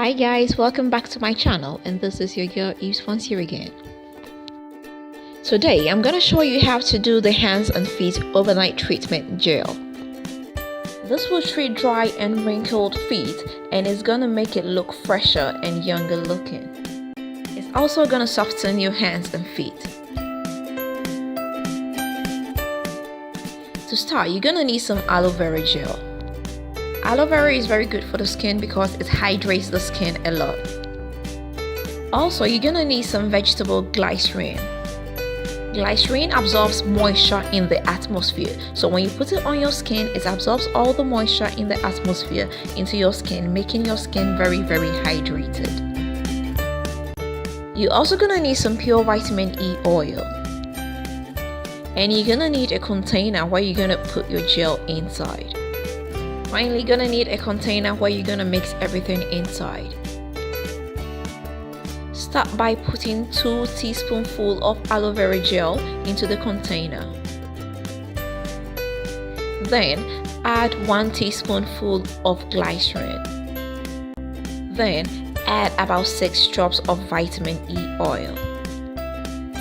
Hi guys, welcome back to my channel, and this is your girl Eve's Fonts here again. Today I'm gonna show you how to do the hands and feet overnight treatment gel. This will treat dry and wrinkled feet and is gonna make it look fresher and younger looking. It's also gonna soften your hands and feet. To start, you're gonna need some aloe vera gel. Aloe vera is very good for the skin because it hydrates the skin a lot. Also, you're gonna need some vegetable glycerin. Glycerin absorbs moisture in the atmosphere, so when you put it on your skin, it absorbs all the moisture in the atmosphere into your skin, making your skin very hydrated. You're also gonna need some pure vitamin E oil. And you're gonna need a container where you're gonna put your gel inside. Finally, you're gonna need a container where you're gonna mix everything inside. Start by putting 2 teaspoonfuls of aloe vera gel into the container. Then add 1 teaspoonful of glycerin. Then add about 6 drops of vitamin E oil.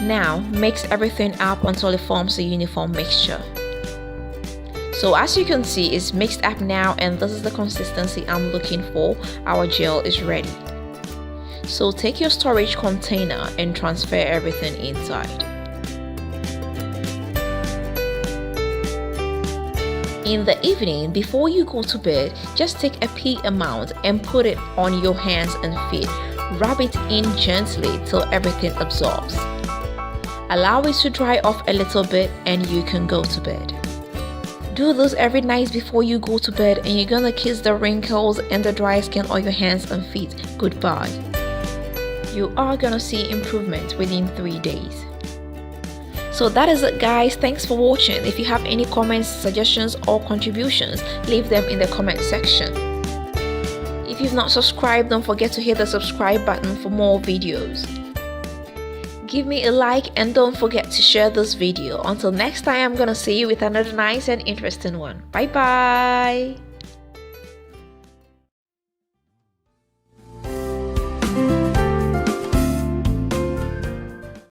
Now mix everything up until it forms a uniform mixture. So as you can see, it's mixed up now, and this is the consistency I'm looking for. Our gel is ready. So take your storage container and transfer everything inside. In the evening, before you go to bed, just take a pea amount and put it on your hands and feet. Rub it in gently till everything absorbs. Allow it to dry off a little bit and you can go to bed. Do this every night before you go to bed, and you're gonna kiss the wrinkles and the dry skin on your hands and feet goodbye. You are gonna see improvement within 3 days. So that is it guys, thanks for watching. If you have any comments, suggestions or contributions, leave them in the comment section. If you've not subscribed, don't forget to hit the subscribe button for more videos. Give me a like and don't forget to share this video. Until next time, I'm gonna see you with another nice and interesting one. Bye bye.